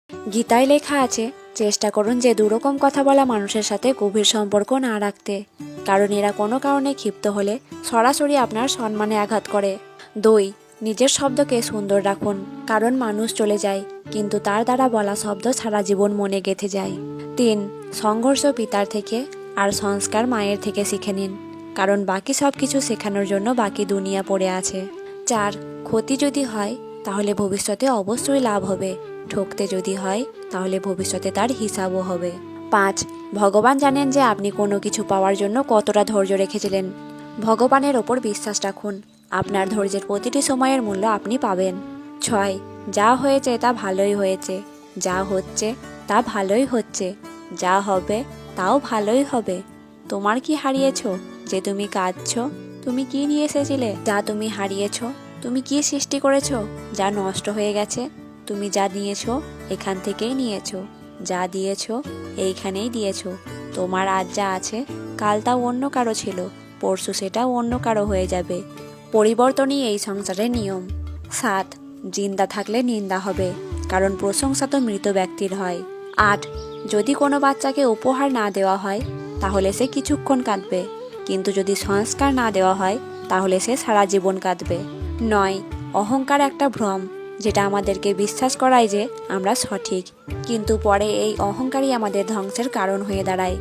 গীতায় লেখা আছে, চেষ্টা করুন যে দুরকম কথা বলা মানুষের সাথে গভীর সম্পর্ক না রাখতে, কারণ এরা কোনো কারণে ক্ষিপ্ত হলে সরাসরি আপনার সম্মানে আঘাত করে। 2. নিজের শব্দকে সুন্দর রাখুন, কারণ মানুষ চলে যায় কিন্তু তার দ্বারা বলা শব্দ সারা জীবন মনে গেঁথে যায়। 3. সংঘর্ষ পিতার থেকে আর সংস্কার মায়ের থেকে শিখে নিন, কারণ বাকি সব কিছু শেখানোর জন্য বাকি দুনিয়া পড়ে আছে। 4. ক্ষতি যদি হয় তাহলে ভবিষ্যতে অবশ্যই লাভ হবে, ঠকতে যদি হয় তাহলে ভবিষ্যতে তার হিসাবও হবে। 5. ভগবান জানেন যে আপনি কোনো কিছু পাওয়ার জন্য কতটা ধৈর্য রেখেছিলেন। ভগবানের ওপর বিশ্বাস রাখুন, আপনার ধৈর্যের প্রতিটি সময়ের মূল্য আপনি পাবেন। 6. যা হয়েছে তা ভালোই হয়েছে, যা হচ্ছে তা ভালোই হচ্ছে, যা হবে তাও ভালোই হবে। তোমার কি হারিয়েছ যে তুমি কাঁদছ? তুমি কি নিয়ে এসেছিলে যা তুমি হারিয়েছ? তুমি কি সৃষ্টি করেছ যা নষ্ট হয়ে গেছে? তুমি যা নিয়েছো এখান থেকেই নিয়েছো, যা দিয়েছো এইখানেই দিয়েছো। তোমার আজ যা আছে কাল তাও অন্য কারো ছিল, পরশু সেটাও অন্য কারো হয়ে যাবে। পরিবর্তনই এই সংসারের নিয়ম। 7. জিন্দা থাকলে নিন্দা হবে, কারণ প্রশংসা তো মৃত ব্যক্তির হয়। 8. যদি কোনো বাচ্চাকে উপহার না দেওয়া হয় তাহলে সে কিছুক্ষণ কাঁদবে, কিন্তু যদি সংস্কার না দেওয়া হয় তাহলে সে সারা জীবন কাঁদবে। 9. অহংকার একটা ভ্রম, যেটা আমাদেরকে বিশ্বাস করায় যে আমরা সঠিক, কিন্তু পরে এই অহংকারই আমাদের ধ্বংসের কারণ হয়ে দাঁড়ায়।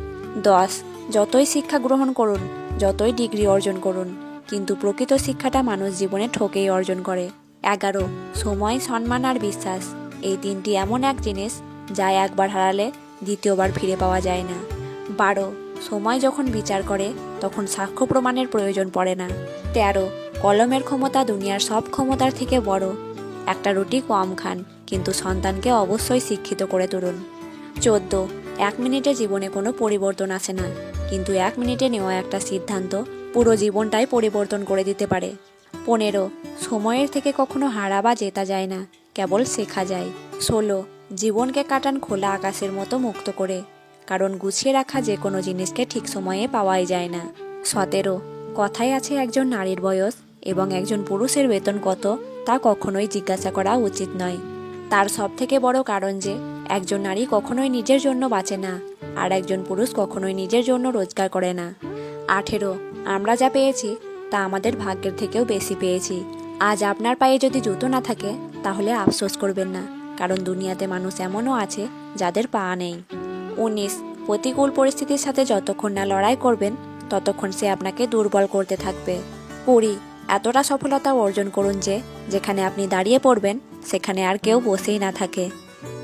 10. যতই শিক্ষা গ্রহণ করুন, যতই ডিগ্রি অর্জন করুন, কিন্তু প্রকৃত শিক্ষাটা মানুষ জীবনে ঠকেই অর্জন করে। 11. সময়, সম্মান আর বিশ্বাস, এই তিনটি এমন এক জিনিস যা একবার হারালে দ্বিতীয়বার ফিরে পাওয়া যায় না। 12. সময় যখন বিচার করে তখন সাক্ষ্য প্রমাণের প্রয়োজন পড়ে না। 13. কলমের ক্ষমতা দুনিয়ার সব ক্ষমতার থেকে বড়। একটা রুটি কম খান, কিন্তু সন্তানকে অবশ্যই শিক্ষিত করে তুলুন। 14. 1 মিনিটে জীবনে কোনো পরিবর্তন আসে না, কিন্তু 1 মিনিটে নেওয়া একটা সিদ্ধান্ত পুরো জীবনটাই পরিবর্তন করে দিতে পারে। 15. সময়ের থেকে কখনো হারা বা জেতা যায় না, কেবল শেখা যায়। 16. জীবনকে কাটান খোলা আকাশের মতো মুক্ত করে, কারণ গুছিয়ে রাখা যে কোনো জিনিসকে ঠিক সময়ে পাওয়াই যায় না। 17. কথায় আছে একজন নারীর বয়স এবং একজন পুরুষের বেতন কত তা কখনোই জিজ্ঞাসা করা উচিত নয়। তার সবথেকে বড় কারণ যে একজন নারী কখনোই নিজের জন্য বাঁচে না, আর একজন পুরুষ কখনোই নিজের জন্য রোজগার করে না। 18. আমরা যা পেয়েছি তা আমাদের ভাগ্যের থেকেও বেশি পেয়েছি। আজ আপনার পায়ে যদি জুতো না থাকে তাহলে আফসোস করবেন না, কারণ দুনিয়াতে মানুষ এমনও আছে যাদের পা নেই। 19. প্রতিকূল পরিস্থিতির সাথে যতক্ষণ না লড়াই করবেন ততক্ষণ সে আপনাকে দুর্বল করতে থাকবে। 20. এতটা সফলতা অর্জন করুন যে যেখানে আপনি দাঁড়িয়ে পড়বেন সেখানে আর কেউ বসেই না থাকে।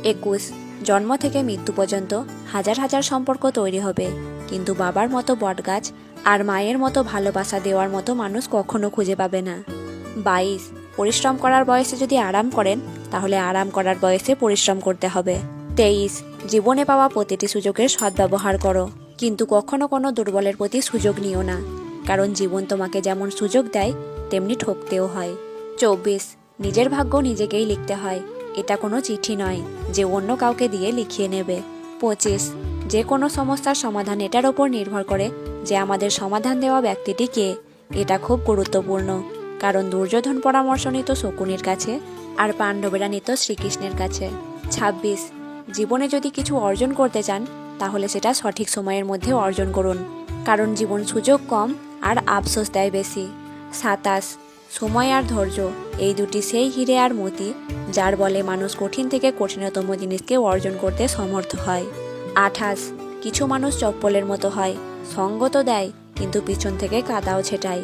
21. জন্ম থেকে মৃত্যু পর্যন্ত হাজার হাজার সম্পর্ক তৈরি হবে, কিন্তু বাবার মতো বটগাছ আর মায়ের মতো ভালোবাসা দেওয়ার মতো মানুষ কখনো খুঁজে পাবে না। 22. পরিশ্রম করার বয়সে যদি আরাম করেন তাহলে আরাম করার বয়সে পরিশ্রম করতে হবে। 23. জীবনে পাওয়া প্রতিটি সুযোগের সদ্ব্যবহার করো, কিন্তু কখনো কোনো দুর্বলের প্রতি সুযোগ নিও না, কারণ জীবন তোমাকে যেমন সুযোগ দেয় তেমনি ঠকতেও হয়। 24. নিজের ভাগ্য নিজেকেই লিখতে হয়, এটা কোনো চিঠি নয় যে অন্য কাউকে দিয়ে লিখিয়ে নেবে। 25. যে কোনো সমস্যার সমাধান এটার ওপর নির্ভর করে যে আমাদের সমাধান দেওয়া ব্যক্তিটি কে, এটা খুব গুরুত্বপূর্ণ, কারণ দুর্যোধন পরামর্শ নিত শকুনির কাছে আর পাণ্ডবেরা নিত শ্রীকৃষ্ণের কাছে। 26. জীবনে যদি কিছু অর্জন করতে চান তাহলে সেটা সঠিক সময়ের মধ্যে অর্জন করুন, কারণ জীবন সুযোগ কম আর আফসোস দেয় বেশি। 27. সময় আর ধৈর্য, এই দুটি সেই হিরে আর মতি যার বলে মানুষ কঠিন থেকে কঠিনতম জিনিসকে অর্জন করতে সমর্থ হয়। 28. কিছু মানুষ চপ্পলের মতো হয়, সঙ্গ তো দেয় কিন্তু পিছন থেকে কাদাও ছেটায়।